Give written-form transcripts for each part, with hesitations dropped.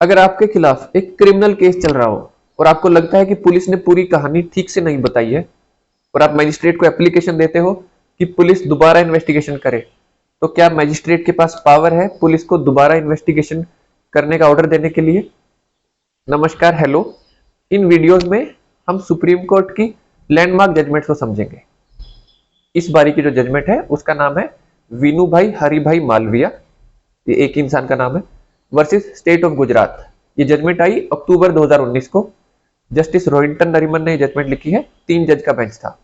अगर आपके खिलाफ एक क्रिमिनल केस चल रहा हो और आपको लगता है कि पुलिस ने पूरी कहानी ठीक से नहीं बताई है और आप मजिस्ट्रेट को एप्लीकेशन देते हो कि पुलिस दोबारा इन्वेस्टिगेशन करे, तो क्या मजिस्ट्रेट के पास पावर है पुलिस को दोबारा इन्वेस्टिगेशन करने का ऑर्डर देने के लिए? नमस्कार, हेलो। इन वीडियोस में हम सुप्रीम कोर्ट की लैंडमार्क जजमेंट को समझेंगे। इस बारी की जो जजमेंट है उसका नाम है वीनू भाई हरिभाई मालविया, ये एक इंसान का नाम है, वर्सेस स्टेट ऑफ गुजरात। ये जजमेंट आई अक्टूबर 2019 को। जस्टिस रोहिंटन नरीमन ने जजमेंट लिखी है, 3 जज का बेंच था।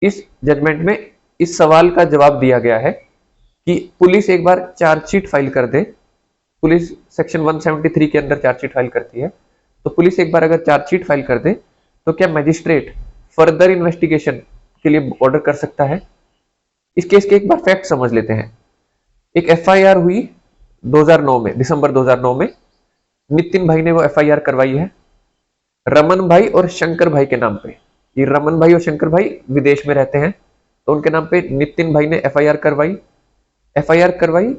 इस जजमेंट में इस सवाल का जवाब दिया गया है कि पुलिस एक बार चार्जशीट फाइल कर दे, पुलिस सेक्शन 173 के अंदर चार्जशीट फाइल करती है, तो पुलिस एक बार अगर चार्जशीट फाइल कर दे तो क्या मजिस्ट्रेट फर्दर इन्वेस्टिगेशन के लिए ऑर्डर कर सकता है? इस केस के एक बार फैक्ट समझ लेते हैं। एक एफआईआर हुई 2009 में, दिसंबर 2009 में। नितिन भाई ने वो एफआईआर करवाई है रमन भाई और शंकर भाई के नाम पे। ये रमन भाई और शंकर भाई विदेश में रहते हैं, तो उनके नाम पे नितिन भाई ने एफआईआर करवाई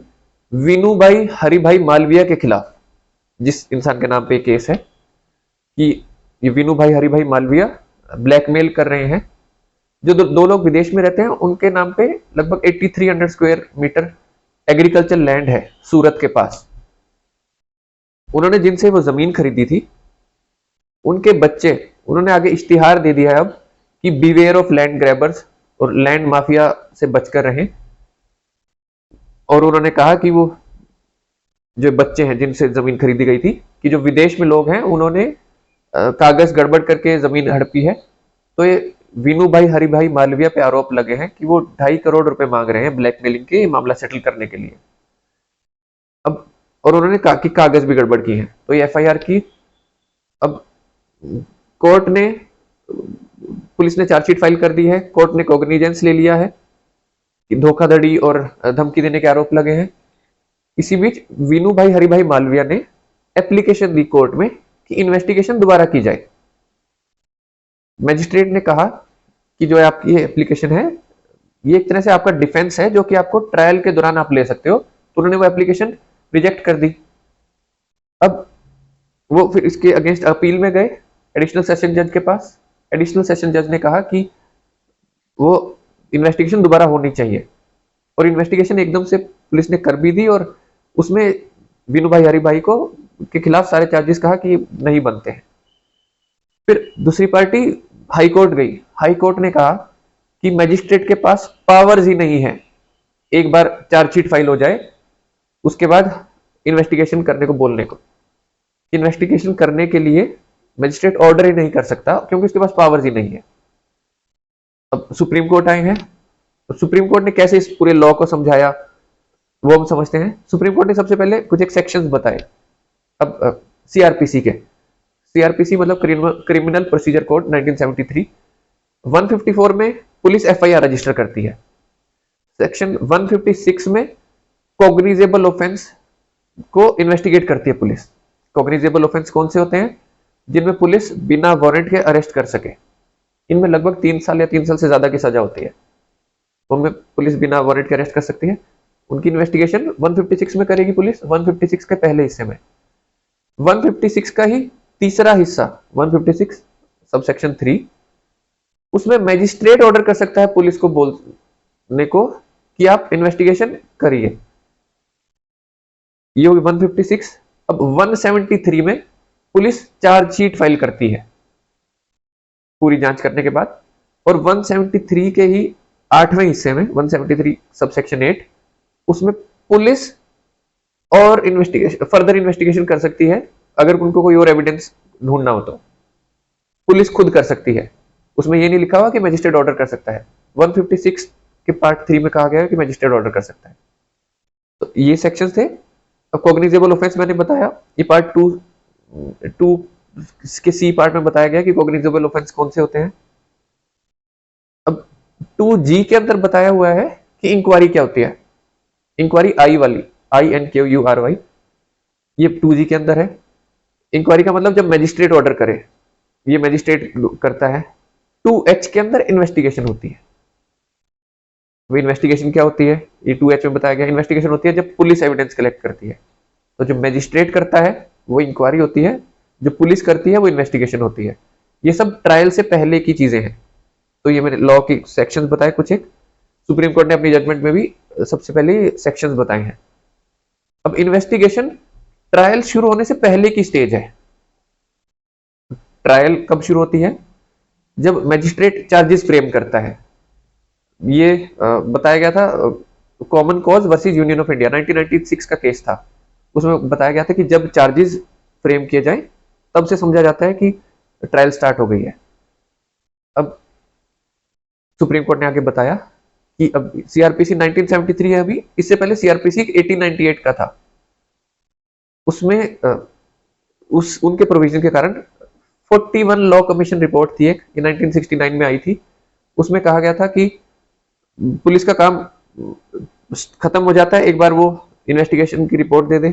वीनू भाई हरिभाई मालविया के खिलाफ। जिस इंसान के नाम पे केस है कि ये वीनू भाई हरिभाई मालविया ब्लैकमेल कर रहे हैं। जो दो लोग विदेश में रहते हैं उनके नाम पे लगभग 8300 स्क्वायर मीटर एग्रीकल्चर लैंड है सूरत के पास। उन्होंने जिनसे वो जमीन खरीदी थी उनके बच्चे, उन्होंने आगे इश्तिहार दे दिया है अब कि बिवेयर ऑफ लैंड ग्रैबर्स और लैंड माफिया से बचकर रहें। और उन्होंने कहा कि वो जो बच्चे हैं जिनसे जमीन खरीदी गई थी, कि जो विदेश में लोग हैं उन्होंने कागज गड़बड़ करके जमीन हड़पी है। तो ये वीनू भाई हरिभाई मालविया पे आरोप लगे हैं कि वो 2.5 करोड़ रुपए मांग रहे हैं ब्लैकमेलिंग के मामला सेटल करने के लिए। अब और उन्होंने कहा कि कागज भी गड़बड़ की है, तो ये एफआईआर की। अब कोर्ट ने, पुलिस ने चार्जशीट फाइल कर दी है, कोर्ट ने कॉग्निजेंस ले लिया है कि धोखाधड़ी और धमकी देने के आरोप लगे हैं। इसी बीच वीनू भाई हरिभाई मालविया ने एप्लीकेशन दी कोर्ट में कि इन्वेस्टिगेशन दोबारा की जाए। मजिस्ट्रेट ने कहा कि जो आपकी ये एप्लीकेशन है ये एक तरह से आपका डिफेंस है जो कि आपको ट्रायल के दौरान आप ले सकते हो, तो उन्होंने वो एप्लीकेशन रिजेक्ट कर दी। अब वो फिर इसके अगेंस्ट अपील में गए एडिशनल सेशन जज के पास। एडिशनल सेशन जज ने कहा कि वो इन्वेस्टिगेशन दोबारा होनी चाहिए, और इन्वेस्टिगेशन एकदम से पुलिस ने कर भी दी और उसमें वीनू भाई हरिभाई को के खिलाफ सारे चार्जेस कहा कि नहीं बनते हैं। फिर दूसरी पार्टी हाई कोर्ट गई। हाई कोर्ट ने कहा कि मजिस्ट्रेट के पास पावर्स ही नहीं है, एक बार चार्जशीट फाइल हो जाए उसके बाद इन्वेस्टिगेशन करने को बोलने को। इन्वेस्टिगेशन करने के लिए मजिस्ट्रेट ऑर्डर ही नहीं कर सकता क्योंकि उसके पास पावर्स ही नहीं है। अब सुप्रीम कोर्ट आए हैं, तो सुप्रीम कोर्ट ने कैसे इस पूरे लॉ को समझाया वो हम समझते हैं। सुप्रीम कोर्ट ने सबसे पहले कुछ एक सेक्शंस बताए। अब सीआरपीसी के, सीआरपीसी मतलब क्रिमिनल प्रोसीजर कोड 1973, 154 में पुलिस एफआईआर रजिस्टर करती है। सेक्शन 156 में कॉग्निजेबल ऑफेंस को इन्वेस्टिगेट करती है पुलिस। कॉग्निजेबल ऑफेंस कौन से होते हैं? जिनमें पुलिस बिना वारंट के अरेस्ट कर सके। इनमें लगभग 3 साल या 3 साल से ज्यादा की सजा होती है, उनमें पुलिस बिना वारंट के अरेस्ट कर सकती है। उनकी इन्वेस्टिगेशन 156 में करेगी पुलिस, 156 के पहले हिस्से में। 156 का ही तीसरा हिस्सा 156 सबसेक्शन 3, उसमें मजिस्ट्रेट ऑर्डर कर सकता है पुलिस को बोलने को कि आप इन्वेस्टिगेशन करिए। ये होगी 156। अब 173 में पुलिस चार्जशीट फाइल करती है पूरी जांच करने के बाद, और 173 के ही 8वें हिस्से में 173 सबसेक्शन 8, उसमें पुलिस और फर्दर इन्वेस्टिगेशन कर सकती है। अगर उनको कोई और एविडेंस ढूंढना हो तो पुलिस खुद कर सकती है। उसमें ये नहीं लिखा हुआ कि मजिस्ट्रेट ऑर्डर कर सकता है। 156 के पार्ट 3 में कहा गया है कि मजिस्ट्रेट ऑर्डर कर सकता है। तो ये सेक्शन थे। अब कॉग्निजेबल ऑफेंस मैंने बताया, ये पार्ट 2 के सी पार्ट में बताया गया कि कॉग्निजेबल ऑफेंस कौन से होते हैं। अब 2G के अंदर बताया हुआ है कि इंक्वायरी क्या होती है। इंक्वायरी आई वाली, INQURY, ये 2G के अंदर है। इंक्वायरी का मतलब जब मजिस्ट्रेट ऑर्डर करे, ये मजिस्ट्रेट करता है। 2H के अंदर इन्वेस्टिगेशन होती है। वो इन्वेस्टिगेशन क्या होती है, ये 2H में बताया गया। इन्वेस्टिगेशन होती है जब पुलिस एविडेंस कलेक्ट करती है, तो जो मजिस्ट्रेट करता है वो इंक्वायरी होती है, जो पुलिस करती है वो इन्वेस्टिगेशन होती है। ये सब ट्रायल से पहले की चीजें हैं। तो ये मैंने लॉ के सेक्शंस बताए कुछ एक, सुप्रीम कोर्ट ने अपनी जजमेंट में भी सबसे पहले सेक्शंस बताए हैं। अब इन्वेस्टिगेशन ट्रायल शुरू होने से पहले की स्टेज है। ट्रायल कब शुरू होती है? जब मैजिस्ट्रेट चार्जेस फ्रेम करता है। ये बताया गया था common cause versus union of India 1996 का केस था। उसमें बताया गया था कि जब चार्जेस फ्रेम किए जाए तब से समझा जाता है कि ट्रायल स्टार्ट हो गई है। अब सुप्रीम कोर्ट ने आगे बताया कि अब सीआरपीसी 1973 है अभी, इससे पहले सीआरपीसी 1898 का था। उसमें उनके प्रोविजन के कारण 41 लॉ कमीशन रिपोर्ट थी एक, ये 1969 में आई थी। उसमें कहा गया था कि पुलिस का काम खत्म हो जाता है एक बार वो इन्वेस्टिगेशन की रिपोर्ट दे दे,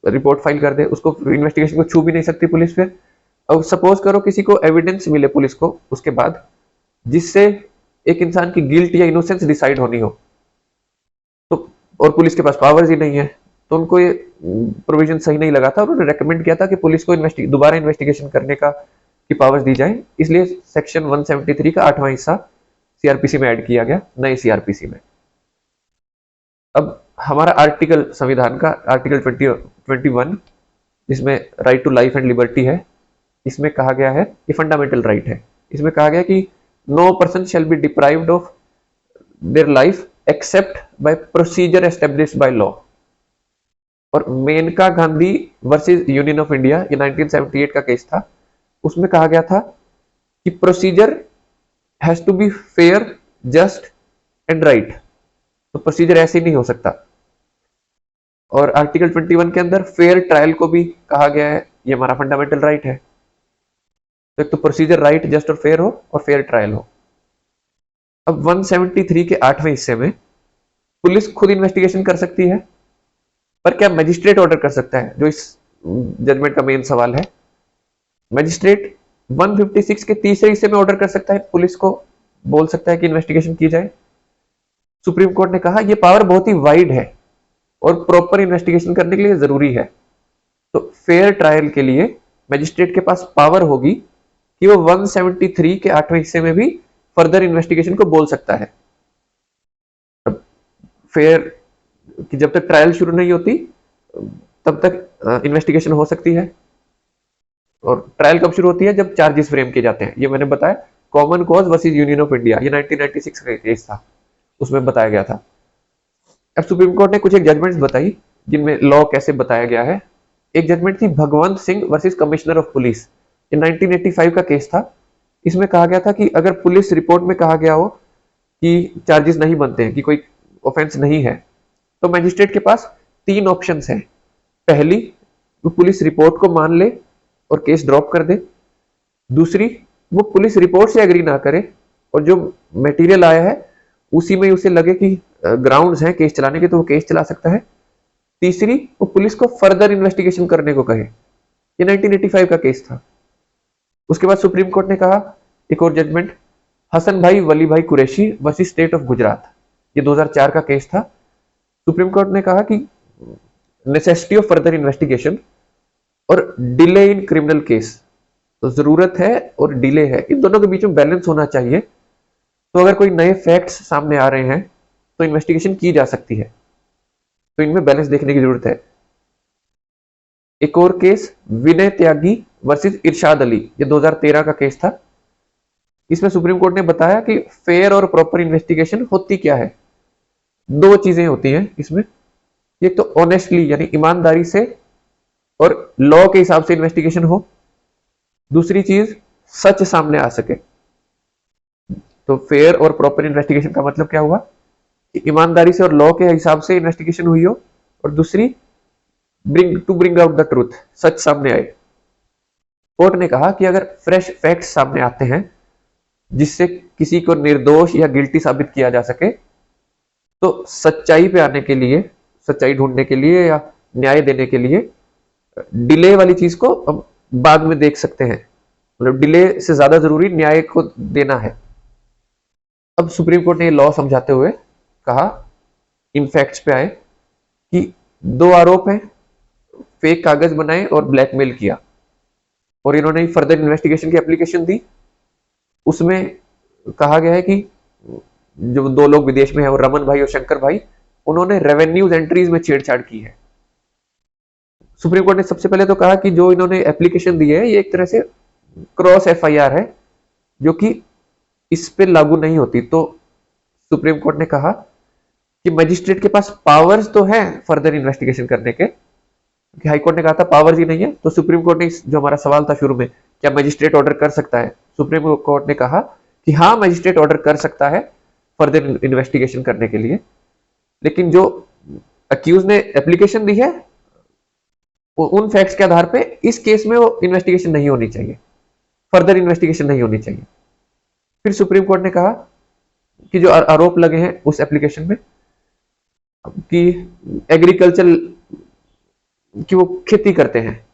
रिपोर्ट फाइल कर दे, उसको इन्वेस्टिगेशन को छू भी नहीं सकती पुलिस फिर। अब सपोज करो किसी को एविडेंस मिले पुलिस को उसके बाद, जिससे एक इंसान की गिल्ट या इनोसेंस डिसाइड होनी हो, तो और पुलिस के पास पावर्स ही नहीं है, तो उनको ये प्रोविजन सही नहीं लगा था। उन्होंने रेकमेंड किया था कि पुलिस को दोबारा इन्वेस्टिगेशन करने का की पावर्स दी जाए। इसलिए सेक्शन 173 का 8वां हिस्सा सीआरपीसी में ऐड किया गया, नए सीआरपीसी में। अब हमारा आर्टिकल, संविधान का आर्टिकल 21, जिसमें right to life and liberty है, इसमें कहा गया है, ये फंडामेंटल राइट है, इसमें कहा गया कि no person shall be deprived of their life except by procedure established by law. और Maneka Gandhi versus union of India, ये 1978 का केस था। उसमें कहा गया था कि procedure has to be fair, just and right. तो प्रोसीजर ऐसे ही नहीं हो सकता। और आर्टिकल 21 के अंदर फेयर ट्रायल को भी कहा गया है, ये हमारा फंडामेंटल राइट है। तो एक तो प्रोसीजर राइट, जस्ट और फेयर हो, और फेयर ट्रायल हो। अब 173 के 8वें हिस्से में पुलिस खुद इन्वेस्टिगेशन कर सकती है, पर क्या मजिस्ट्रेट ऑर्डर कर सकता है, जो इस जजमेंट का मेन सवाल है। मजिस्ट्रेट 156 के तीसरे हिस्से में ऑर्डर कर सकता है, पुलिस को बोल सकता है कि इन्वेस्टिगेशन की जाए। सुप्रीम कोर्ट ने कहा यह पावर बहुत ही वाइड है और प्रॉपर इन्वेस्टिगेशन करने के लिए जरूरी है। तो फेयर ट्रायल के लिए मजिस्ट्रेट के पास पावर होगी कि वो 173 के 8वें हिस्से में भी फर्दर इन्वेस्टिगेशन को बोल सकता है। फेयर कि जब तक ट्रायल शुरू नहीं होती तब तक इन्वेस्टिगेशन हो सकती है। और ट्रायल कब शुरू होती है? जब चार्जेस फ्रेम किए जाते हैं। ये मैंने बताया common cause versus union of India, ये 1996 का केस था, उसमें बताया गया था। अब सुप्रीम कोर्ट ने कुछ एक जजमेंट्स बताई जिनमें लॉ कैसे बताया गया है। एक जजमेंट थी Bhagwant Singh versus commissioner of police, ये 1985 का केस था। इसमें कहा गया था कि अगर पुलिस रिपोर्ट में कहा गया हो कि चार्जेस नहीं बनते हैं, कि कोई ऑफेंस नहीं है, तो मैजिस्ट्रेट के पास 3 ऑप्शंस हैं। पहली, वो पुलिस रिपोर्ट को मान ले और केस ड्रॉप कर दे। दूसरी, वो पुलिस रिपोर्ट से एग्री ना करे और जो मटेरियल आया है उसी में उसे लगे कि ग्राउंड्स हैं केस चलाने के, तो वो केस चला सकता है। तीसरी, वो पुलिस को फर्दर इन्वेस्टिगेशन करने को कहे। ये 1985 का केस था। उसके बाद सुप्रीम कोर्ट ने कहा एक और जजमेंट, हसन भाई वली भाई Qureshi versus state of Gujarat, ये 2004 का केस था। सुप्रीम कोर्ट ने कहा कि नेसेसिटी ऑफ फर्दर इन्वेस्टिगेशन और डिले इन क्रिमिनल केस, तो जरूरत है और डिले है, इन दोनों के बीच में बैलेंस होना चाहिए। तो अगर कोई नए फैक्ट्स सामने आ रहे हैं तो इन्वेस्टिगेशन की जा सकती है, तो इनमें बैलेंस देखने की जरूरत है। एक और केस विनय त्यागी वर्सेस इरशाद अली, ये 2013 का केस था। इसमें सुप्रीम कोर्ट ने बताया कि फेयर और प्रॉपर इन्वेस्टिगेशन होती क्या है। 2 चीजें होती हैं इसमें, एक तो ऑनेस्टली यानी ईमानदारी से और लॉ के हिसाब से इन्वेस्टिगेशन हो, दूसरी चीज सच सामने आ सके। तो फेयर और प्रॉपर इन्वेस्टिगेशन का मतलब क्या हुआ कि ईमानदारी से और लॉ के हिसाब से इन्वेस्टिगेशन हुई हो, और दूसरी ब्रिंग आउट द ट्रूथ, सच सामने आए। कोर्ट ने कहा कि अगर फ्रेश फैक्ट्स सामने आते हैं जिससे किसी को निर्दोष या गिल्टी साबित किया जा सके, तो सच्चाई पे आने के लिए, सच्चाई ढूंढने के लिए या न्याय देने के लिए डिले वाली चीज को हम बाद में देख सकते हैं। मतलब डिले से ज्यादा जरूरी न्याय को देना है। अब सुप्रीम कोर्ट ने लॉ समझाते हुए कहा, इन फैक्ट्स पे आए कि 2 आरोप हैं, फेक कागज बनाए और ब्लैकमेल किया, और इन्होंने फर्दर इन्वेस्टिगेशन की एप्लीकेशन दी। उसमें कहा गया है कि जो दो लोग विदेश में है, और रमन भाई और शंकर भाई, उन्होंने रेवेन्यूज एंट्रीज में छेड़छाड़ की है। सुप्रीम कोर्ट ने सबसे पहले तो कहा कि जो इन्होंने एप्लीकेशन दी है ये एक तरह से क्रॉस एफआईआर है, जो कि इस पे लागू नहीं होती। तो सुप्रीम कोर्ट ने कहा कि मजिस्ट्रेट के पास पावर्स तो है फर्दर इन्वेस्टिगेशन करने के, कि हाई कोर्ट ने कहा था पावर्स ही नहीं है। तो सुप्रीम कोर्ट ने, जो हमारा सवाल था शुरू में, क्या मजिस्ट्रेट ऑर्डर कर सकता है, सुप्रीम कोर्ट ने कहा कि हाँ मजिस्ट्रेट ऑर्डर कर सकता है फर्दर इन्वेस्टिगेशन करने के लिए। लेकिन जो अक्यूज ने एप्लीकेशन दी है वो उन फैक्ट्स के आधार पे इस केस में वो इन्वेस्टिगेशन नहीं होनी चाहिए, फर्दर इन्वेस्टिगेशन नहीं होनी चाहिए। फिर सुप्रीम कोर्ट ने कहा कि जो आरोप लगे हैं उस एप्लीकेशन में कि एग्रीकल्चर कि वो खेती करते हैं,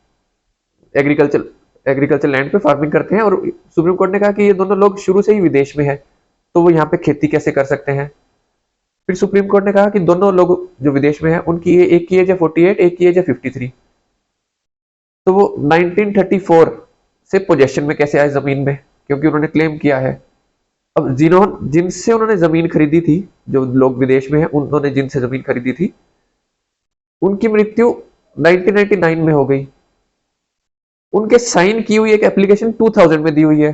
एग्रीकल्चर लैंड पे फार्मिंग करते हैं, और सुप्रीम कोर्ट ने कहा कि ये दोनों लोग शुरू से ही विदेश में है, तो वो यहाँ पे खेती कैसे कर सकते हैं। फिर सुप्रीम कोर्ट ने कहा कि दोनों लोग जो विदेश में है उनकी एक की एज है 48, एक की एज है 53, तो वो 1934 से पोजेशन में कैसे आए जमीन में, क्योंकि उन्होंने क्लेम किया है। अब जिनसे उन्होंने जमीन खरीदी थी, जो लोग विदेश में है उन्होंने जिनसे जमीन खरीदी थी, उनकी मृत्यु 1999 में हो गई। उनके साइन की हुई एक एप्लीकेशन 2000 में दी हुई है,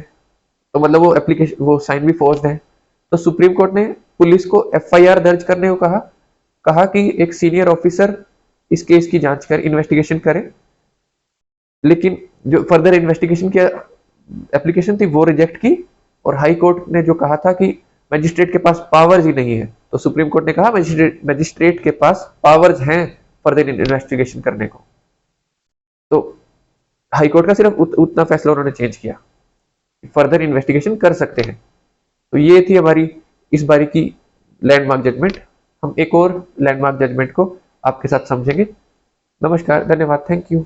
तो मतलब वो एप्लीकेशन, वो साइन भी फोर्स्ड है। तो सुप्रीम कोर्ट ने पुलिस को एफआईआर दर्ज करने को कहा कि एक सीनियर ऑफिसर इस केस की जांच कर इन्वेस्टिगेशन करे। लेकिन जो फर्दर इन्वेस्टिगेशन की एप्लीकेशन थी वो रिजेक्ट की, और हाई कोर्ट ने जो कहा था कि मजिस्ट्रेट के पास पावर्स ही नहीं है, तो सुप्रीम कोर्ट ने कहा मजिस्ट्रेट के पास पावर्स हैं फर्दर इन्वेस्टिगेशन करने को। तो हाई कोर्ट का सिर्फ उतना फैसला उन्होंने चेंज किया, फर्दर इन्वेस्टिगेशन कर सकते हैं। तो ये थी हमारी इस बारी की लैंडमार्क जजमेंट। हम एक और लैंडमार्क जजमेंट को आपके साथ समझेंगे। नमस्कार, धन्यवाद, थैंक यू।